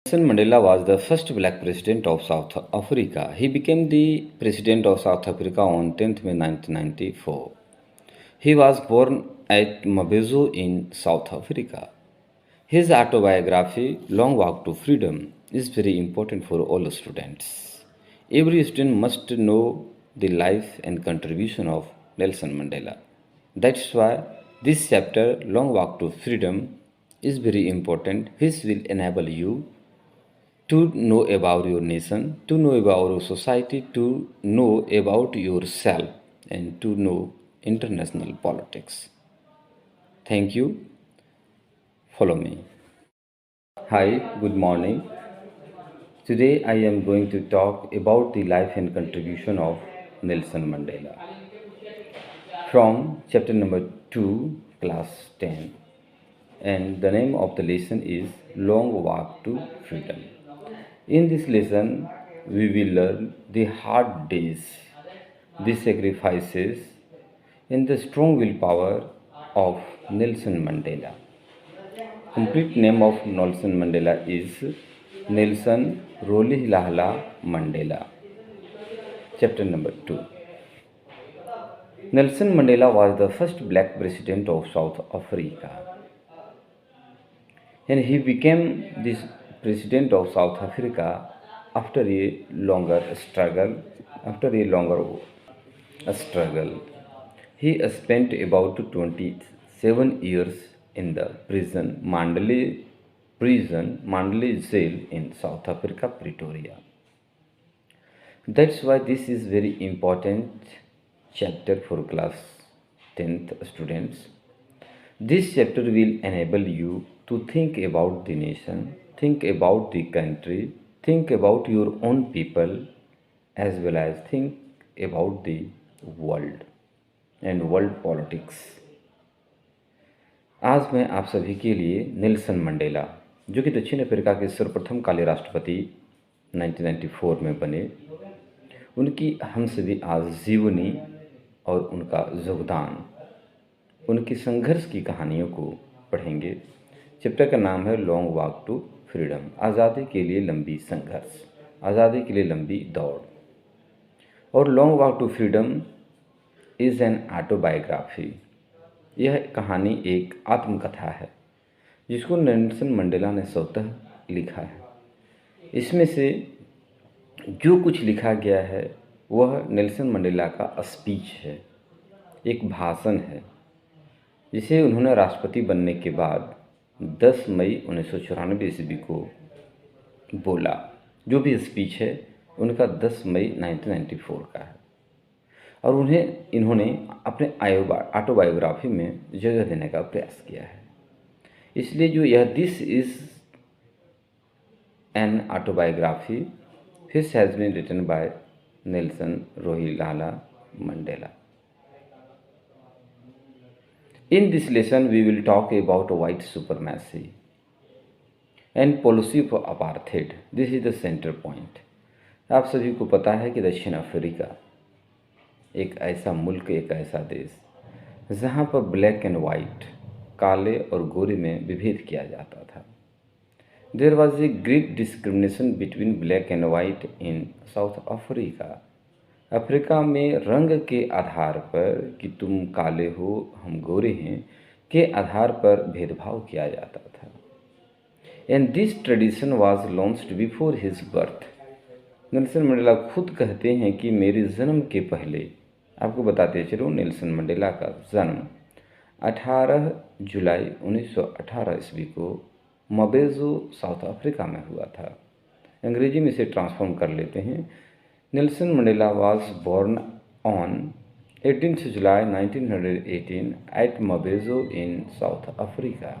Nelson Mandela was the first black president of South Africa. He became the president of South Africa on 10th May 1994. He was born at Mabezo in South Africa. His autobiography, Long Walk to Freedom, is very important for all students. Every student must know the life and contribution of Nelson Mandela. That's why this chapter, Long Walk to Freedom, is very important, which will enable you to know about your nation, to know about your society, to know about yourself, and to know international politics. Thank you. Follow me. Hi, good morning. Today I am going to talk about the life and contribution of Nelson Mandela from chapter number 2, class 10. And the name of the lesson is Long Walk to Freedom. In this lesson, we will learn the hard days, the sacrifices, and the strong willpower of Nelson Mandela. Complete name of Nelson Mandela is Nelson Rolihlahla Mandela. Chapter number 2. Nelson Mandela was the first black president of South Africa. And he became this president of South Africa after a longer struggle. He spent about 27 years in the Mandalay jail in South Africa, Pretoria. That's why this is very important chapter for class 10th students. This chapter will enable you to think about the nation, think about the country, think about your own people, as well as think about the world and world politics. आज मैं आप सभी के लिए Nelson Mandela, जो कि दक्षिण Africa के सर्वप्रथम काले राष्ट्रपति 1994 में बने, उनकी हम सभी आज जीवनी और उनका योगदान, उनकी संघर्ष की कहानियों को पढ़ेंगे। चैप्टर का नाम है लॉन्ग वॉक टू फ्रीडम, आज़ादी के लिए लंबी संघर्ष, आज़ादी के लिए लंबी दौड़। और long walk to freedom is an autobiography. यह कहानी एक आत्मकथा है जिसको नेल्सन मंडेला ने स्वतः लिखा है। इसमें से जो कुछ लिखा गया है वह नेल्सन मंडेला का स्पीच है, एक भाषण है, जिसे उन्होंने राष्ट्रपति बनने के बाद 10 मई 1994 ईस्वी को बोला। जो भी स्पीच है उनका 10 मई 1994 का है और इन्होंने अपने ऑटोबायोग्राफी में जगह देने का प्रयास किया है। इसलिए जो यह this is an autobiography which has been written by Nelson Rolihlahla Mandela. In this lesson, we will talk about white supremacy and policy of apartheid. This is the center point. आप सभी को पता है कि दक्षिण अफ्रीका एक ऐसा मुल्क, एक ऐसा देश जहाँ पर ब्लैक एंड वाइट, काले और गोरे में विभेद किया जाता था। There was a great discrimination between black and white in South Africa. Africa में रंग के आधार पर कि तुम काले हो हम गोरे हैं के आधार पर भेदभाव किया जाता था। And this tradition was launched before his birth. Nelson Mandela खुद कहते हैं कि मेरे जन्म के पहले, आपको बताते चलो, नेल्सन मंडेला का जन्म 18 जुलाई 1918 ईस्वी को मबेजो साउथ अफ्रीका में हुआ था। अंग्रेजी में इसे ट्रांसफॉर्म कर लेते हैं। Nelson Mandela was born on 18 July 1918 at Mvezo in South Africa.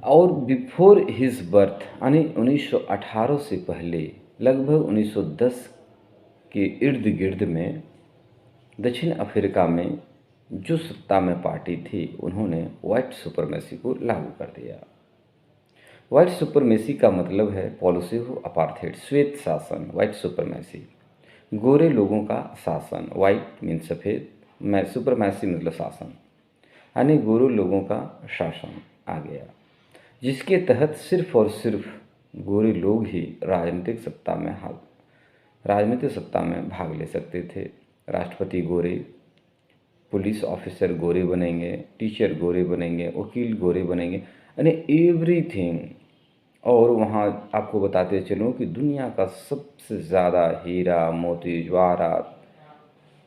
और बिफोर हिज बर्थ यानी 1918 से पहले लगभग 1910 के इर्द गिर्द में दक्षिण अफ्रीका में जो सत्ता में पार्टी थी उन्होंने वाइट सुपरमेसी को लागू कर दिया। वाइट सुपरमेसी का मतलब है पॉलिसी ऑफ अपार्थेड, श्वेत शासन, वाइट सुपरमेसी, गोरे लोगों का शासन। वाइट मीन सफ़ेद, सुपरमेसी मतलब शासन, यानी गोरे लोगों का शासन आ गया। जिसके तहत सिर्फ और सिर्फ गोरे लोग ही राजनीतिक सत्ता में भाग ले सकते थे। राष्ट्रपति गोरे, पुलिस ऑफिसर गोरे बनेंगे, टीचर गोरे बनेंगे, वकील गोरे बनेंगे, यानी एवरीथिंग। और वहाँ आपको बताते चलूँ कि दुनिया का सबसे ज़्यादा हीरा मोती जवाहरात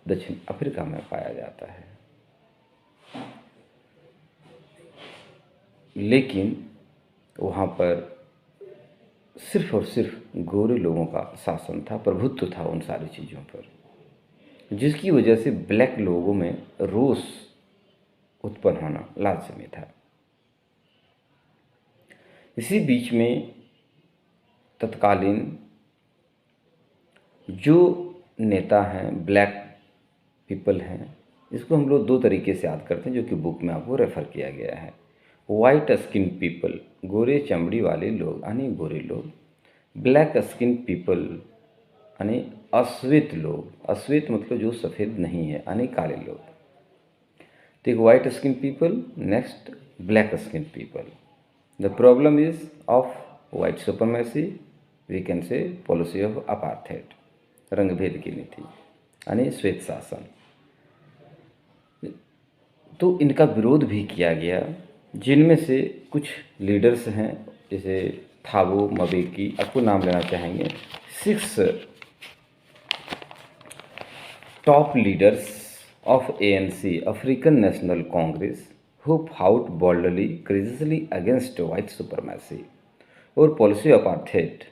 दक्षिण अफ्रीका में पाया जाता है। लेकिन वहाँ पर सिर्फ और सिर्फ गोरे लोगों का शासन था, प्रभुत्व था उन सारी चीज़ों पर, जिसकी वजह से ब्लैक लोगों में रोष उत्पन्न होना लाजमी था। इसी बीच में तत्कालीन जो नेता हैं, ब्लैक पीपल हैं, इसको हम लोग दो तरीके से याद करते हैं, जो कि बुक में आपको रेफ़र किया गया है। वाइट स्किन पीपल, गोरे चमड़ी वाले लोग यानी गोरे लोग। ब्लैक स्किन पीपल यानी अश्वेत लोग। अश्वेत मतलब जो सफ़ेद नहीं है, यानी काले लोग। तो white skin people, next black skin people. The problem is of white supremacy, we can say policy of apartheid, रंग भेद की नीति यानी श्वेत शासन। तो इनका विरोध भी किया गया, जिनमें से कुछ लीडर्स हैं, जैसे थाबो मबेकी, आपको नाम लेना चाहेंगे। 6 top leaders of ANC, African National Congress, who fought boldly, courageously against white supremacy or policy of apartheid,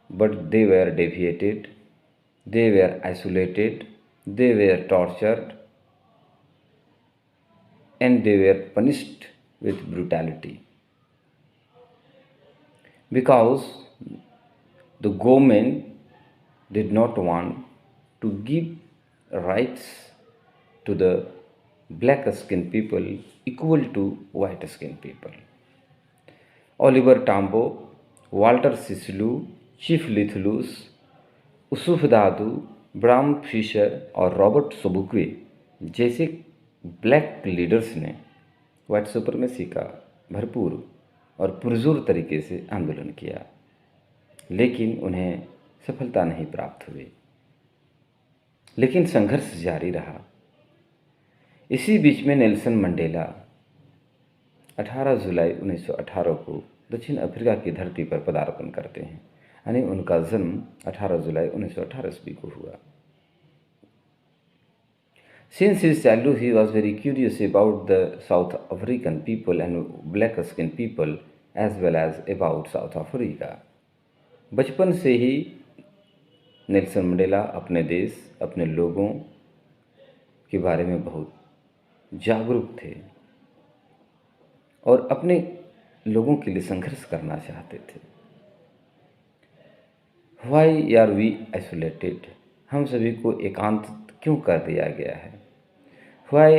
but they were deviated, they were isolated, they were tortured, and they were punished with brutality. Because the government did not want to give rights to the black skinned people equal to white skinned people. Oliver Tambo, Walter Sisulu, Chief Luthuli, Yusuf Dadoo, Bram Fischer और Robert Sobukwe जैसे black leaders ने white supremacy का भरपूर और पुरजोर तरीके से आंदोलन किया, लेकिन उन्हें सफलता नहीं प्राप्त हुई। लेकिन संघर्ष जारी रहा। इसी बीच में नेल्सन मंडेला 18 जुलाई 1918 को दक्षिण अफ्रीका की धरती पर पदार्पण करते हैं, यानी उनका जन्म 18 जुलाई 1918 ईस्वी को हुआ। Since his childhood, he was very curious about the South African people and black skinned people as well as about South Africa. बचपन से ही नेल्सन मंडेला अपने देश, अपने लोगों के बारे में बहुत जागरूक थे और अपने लोगों के लिए संघर्ष करना चाहते थे। Why are we isolated? हम सभी को एकांत क्यों कर दिया गया है? Why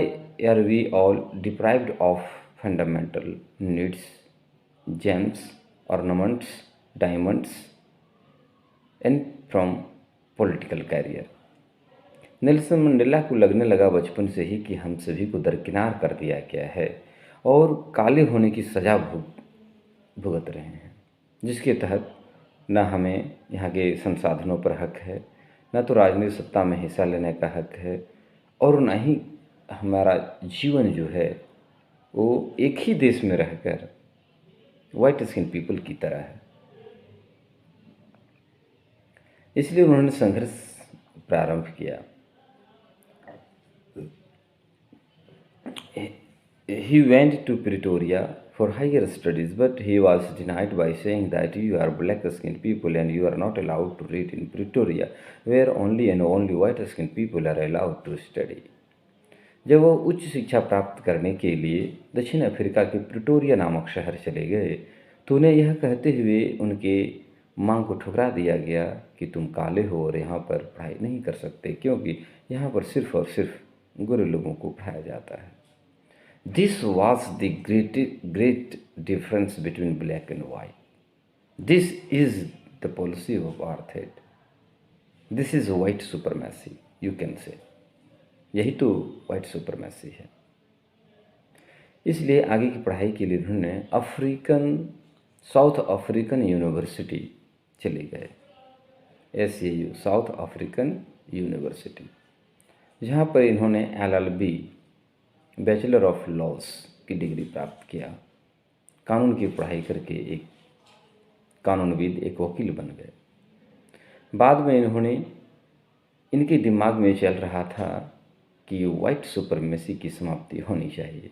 are we all deprived of fundamental needs, gems, ornaments, diamonds, and from political career? Nelson Mandela को लगने लगा बचपन से ही कि हम सभी को दरकिनार कर दिया गया है और काले होने की सज़ा भुगत रहे हैं, जिसके तहत न हमें यहाँ के संसाधनों पर हक है, न तो राजनीतिक सत्ता में हिस्सा लेने का हक है, और न ही हमारा जीवन जो है वो एक ही देश में रहकर वाइट स्किन पीपल की तरह है। इसलिए उन्होंने संघर्ष प्रारंभ किया। He went to Pretoria for higher studies, but he was denied by saying that you are black-skinned people and you are not allowed to read in Pretoria, where only and only white-skinned people are allowed to study. जब वो उच्च शिक्षा प्राप्त करने के लिए दक्षिण Africa के प्रिटोरिया नामक शहर चले गए, तो उन्हें यह कहते हुए उनके मांग को ठुकरा दिया गया कि तुम काले हो और यहाँ पर पढ़ाई नहीं कर सकते, क्योंकि यहाँ पर सिर्फ और सिर्फ गोरे लोगों को पढ़ाया जाता है। This was the great difference between black and white. This is the policy of apartheid. This is white supremacy, you can say. यही तो वाइट सुपरमेसी है। इसलिए आगे की पढ़ाई के लिए उन्होंने अफ्रीकन साउथ अफ्रीकन यूनिवर्सिटी चले गए, SAU साउथ अफ्रीकन यूनिवर्सिटी, जहाँ पर इन्होंने LLB बैचलर ऑफ लॉज की डिग्री प्राप्त किया। कानून की पढ़ाई करके एक कानूनविद, एक वकील बन गए। बाद में इनके दिमाग में चल रहा था कि वाइट सुपरमेसी की समाप्ति होनी चाहिए।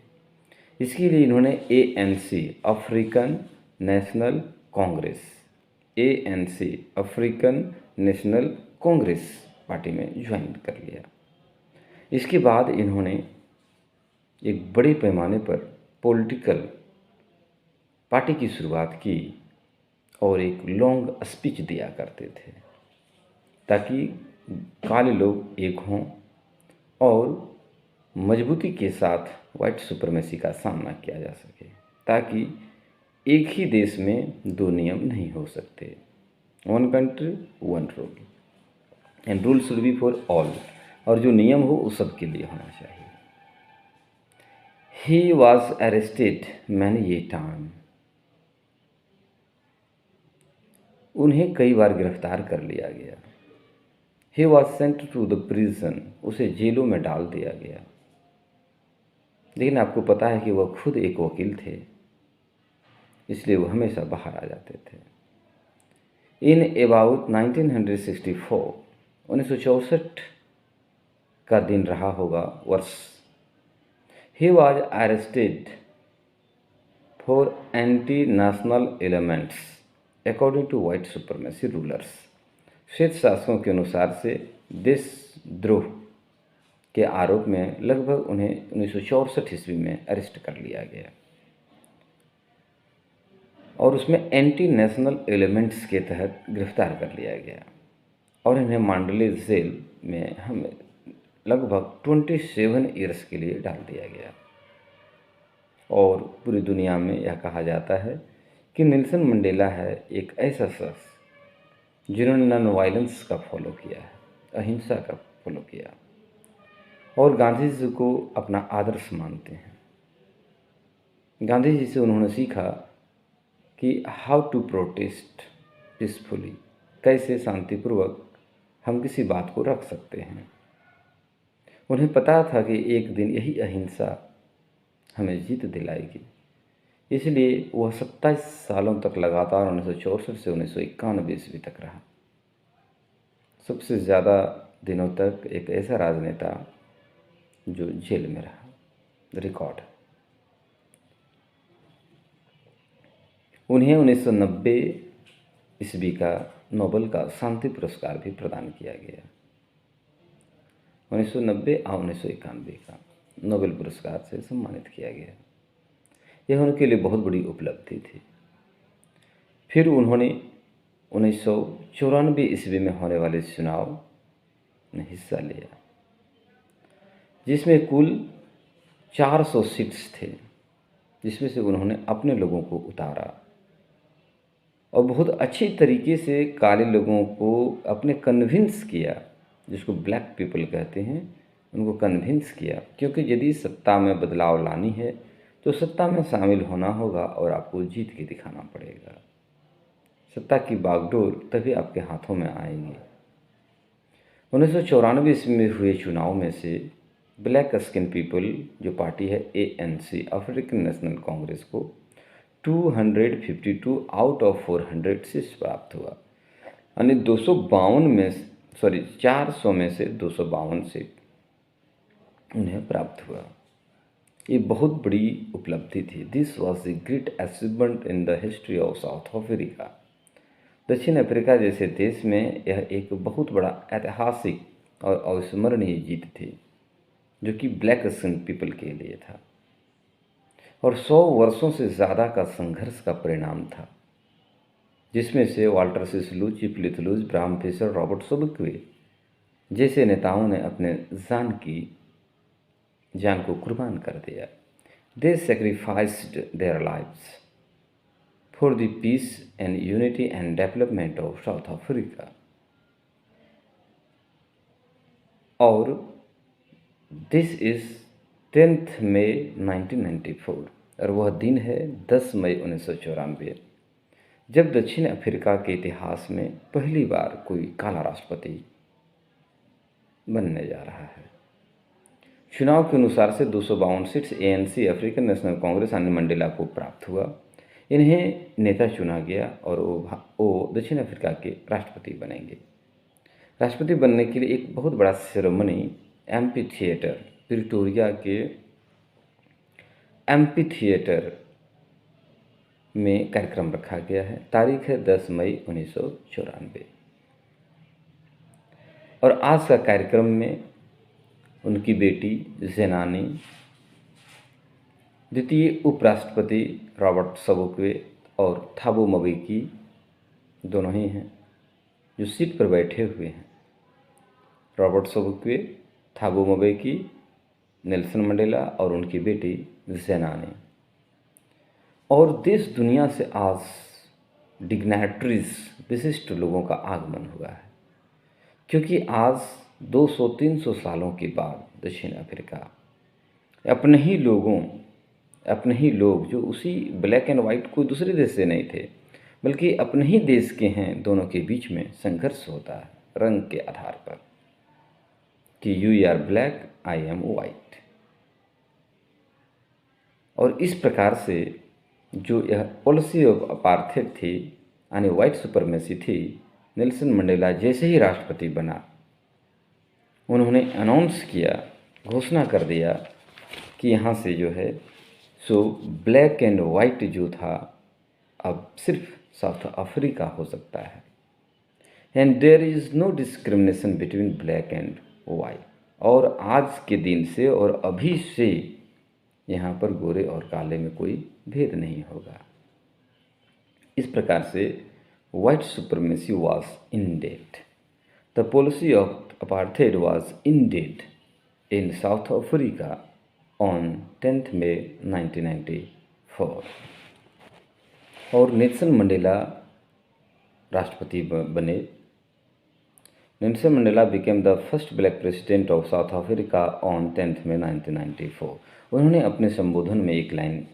इसके लिए इन्होंने ANC African national Congress, ANC African national Congress party में ज्वाइन कर लिया। इसके बाद इन्होंने एक बड़े पैमाने पर पॉलिटिकल पार्टी की शुरुआत की और एक लॉन्ग स्पीच दिया करते थे ताकि काले लोग एक हों और मजबूती के साथ वाइट सुपरमेसी का सामना किया जा सके, ताकि एक ही देश में दो नियम नहीं हो सकते। One country one rule and rule should be for all, और जो नियम हो वो सबके लिए होना चाहिए। He was arrested many time, उन्हें कई बार गिरफ्तार कर लिया गया। He was sent to the prison, उसे जेलों में डाल दिया गया। लेकिन आपको पता है कि वह खुद एक वकील थे, इसलिए वो हमेशा बाहर आ जाते थे। इन अबाउट 1964, 1964 का दिन रहा होगा वर्ष, he was arrested for anti national elements according to white supremacy rulers. श्वेत शासकों के अनुसार से देशद्रोह के आरोप में लगभग उन्हें 1964 ईस्वी में अरेस्ट कर लिया गया और उसमें एंटी नेशनल एलिमेंट्स के तहत गिरफ्तार कर लिया गया और इन्हें मांडले जेल में हमें लगभग 27 ईयर्स के लिए डाल दिया गया। और पूरी दुनिया में यह कहा जाता है कि नेल्सन मंडेला है एक ऐसा शख्स जिन्होंने नॉन वायलेंस का फॉलो किया है, अहिंसा का फॉलो किया और गांधी जी को अपना आदर्श मानते हैं। गांधी जी से उन्होंने सीखा कि हाउ टू प्रोटेस्ट पीसफुली, कैसे शांतिपूर्वक हम किसी बात को रख सकते हैं। उन्हें पता था कि एक दिन यही अहिंसा हमें जीत दिलाएगी, इसलिए वह 27 सालों तक लगातार 1964 से 1991 ईस्वी तक रहा। सबसे ज़्यादा दिनों तक एक ऐसा राजनेता जो जेल में रहा, रिकॉर्ड। उन्हें 1990 ईस्वी का नोबेल का शांति पुरस्कार भी प्रदान किया गया। 1990 और 1991 का नोबेल पुरस्कार से सम्मानित किया गया। यह उनके लिए बहुत बड़ी उपलब्धि थी। फिर उन्होंने 1994 ईस्वी में होने वाले चुनाव में हिस्सा लिया, जिसमें कुल 400 सीट्स थे, जिसमें से उन्होंने अपने लोगों को उतारा और बहुत अच्छी तरीके से काले लोगों को अपने कन्विंस किया, जिसको ब्लैक पीपल कहते हैं, उनको कन्विंस किया। क्योंकि यदि सत्ता में बदलाव लानी है तो सत्ता में शामिल होना होगा और आपको जीत के दिखाना पड़ेगा। सत्ता की बागडोर तभी आपके हाथों में आएंगे। 1994 ईस्वी में हुए चुनाव में से ब्लैक स्किन पीपल जो पार्टी है ANC अफ्रीकन नेशनल कांग्रेस को 252 आउट ऑफ 400 सीट्स प्राप्त हुआ, यानी 400 में से 252 सीट उन्हें प्राप्त हुआ। ये बहुत बड़ी उपलब्धि थी। This was a great achievement in the history of South Africa. दक्षिण अफ्रीका जैसे देश में यह एक बहुत बड़ा ऐतिहासिक और अविस्मरणीय जीत थी, जो कि ब्लैक स्किन पीपल के लिए था और 100 वर्षों से ज़्यादा का संघर्ष का परिणाम था, जिसमें से वाल्टर सिसलू, चीफ लिथलूज, ब्राह्म फिशर, रॉबर्ट सोबक्वे जैसे नेताओं ने अपने जान को कुर्बान कर दिया। They sacrificed their lives for the peace and unity and development of South Africa. और दिस इज़ 10 मई 1994 और वह दिन है 10 मई 1994, जब दक्षिण अफ्रीका के इतिहास में पहली बार कोई काला राष्ट्रपति बनने जा रहा है। चुनाव के अनुसार से 252 seats ANC African national Congress अन्य मंडेला को प्राप्त हुआ। इन्हें नेता चुना गया और वो दक्षिण अफ्रीका के राष्ट्रपति बनेंगे। राष्ट्रपति बनने के लिए एक बहुत बड़ा सेरेमनी एम्पी थिएटर, प्रिटोरिया के एम्पी थिएटर में कार्यक्रम रखा गया है। तारीख है 10 मई 1994। और आज का कार्यक्रम में उनकी बेटी ज़ेनानी, द्वितीय उपराष्ट्रपति रॉबर्ट सबोक्वे और थाबो म्बेकी दोनों ही हैं जो सीट पर बैठे हुए हैं। रॉबर्ट सबोक्वे, थाबो म्बेकी, नेल्सन मंडेला और उनकी बेटी ज़ेनानी। और देश दुनिया से आज डिग्नेटरीज, विशिष्ट लोगों का आगमन हुआ है, क्योंकि आज 200-300 सालों के बाद दक्षिण अफ्रीका अपने ही लोग जो उसी ब्लैक एंड वाइट कोई दूसरे देश से नहीं थे बल्कि अपने ही देश के हैं, दोनों के बीच में संघर्ष होता है रंग के आधार पर कि you are black, I am white. और इस प्रकार से जो यह पॉलिसी ऑफ अपार्थेड थी, यानी वाइट सुपरमेसी थी, नेल्सन मंडेला जैसे ही राष्ट्रपति बना उन्होंने अनाउंस किया, घोषणा कर दिया कि यहाँ से जो है सो ब्लैक एंड वाइट जो था अब सिर्फ साउथ अफ्रीका हो सकता है। And there is no discrimination between black and white. और आज के दिन से और अभी से यहाँ पर गोरे और काले में कोई भेद नहीं होगा। इस प्रकार से white supremacy was ended. The policy of apartheid was ended in South Africa on 10th May 1994. और नेल्सन मंडेला राष्ट्रपति बने। Nelson Mandela became the first black president of South Africa on 10th May 1994. उन्होंने अपने संबोधन में एक line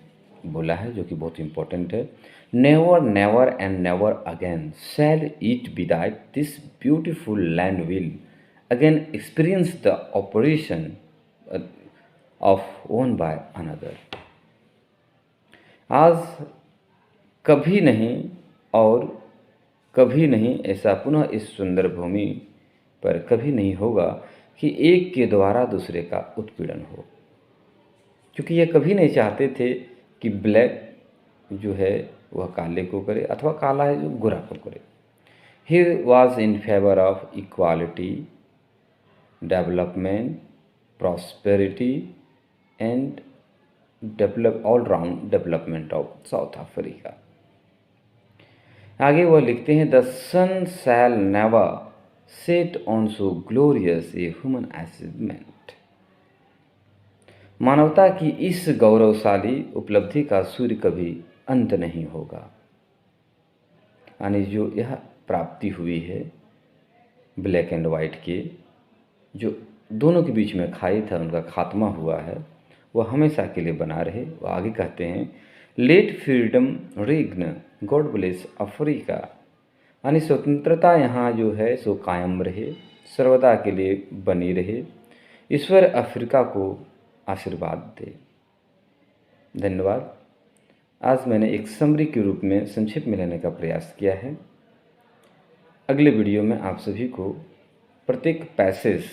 बोला है जो कि बहुत इम्पोर्टेंट है। Never never and never again shall it be that this beautiful land will again experience the oppression of one by another. आज कभी नहीं और कभी नहीं ऐसा पुनः इस सुंदर भूमि पर कभी नहीं होगा कि एक के द्वारा दूसरे का उत्पीड़न हो, क्योंकि ये कभी नहीं चाहते थे कि ब्लैक जो है वह काले को करे अथवा काला है जो गोरा को करे। He was in favour of equality, development, prosperity and all round development of South Africa. आगे वह लिखते हैं, the sun shall never set on so glorious a human achievement. मानवता की इस गौरवशाली उपलब्धि का सूर्य कभी अंत नहीं होगा। यानी जो यह प्राप्ति हुई है ब्लैक एंड वाइट के, जो दोनों के बीच में खाई था, उनका खात्मा हुआ है, वह हमेशा के लिए बना रहे। वो आगे कहते हैं, let freedom reign, God bless Africa. यानी स्वतंत्रता यहाँ जो है सो कायम रहे, सर्वदा के लिए बनी रहे। ईश्वर अफ्रीका को आशीर्वाद दे। धन्यवाद। आज मैंने एक समरी के रूप में संक्षिप्त में लेने का प्रयास किया है। अगले वीडियो में आप सभी को प्रत्येक पैसेज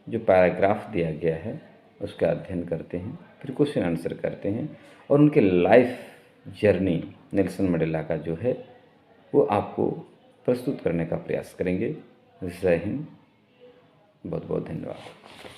जो पैराग्राफ दिया गया है उसका अध्ययन करते हैं, फिर क्वेश्चन आंसर करते हैं और उनके लाइफ जर्नी नेल्सन मंडेला का जो है वो आपको प्रस्तुत करने का प्रयास करेंगे। जय हिंद, बहुत बहुत धन्यवाद।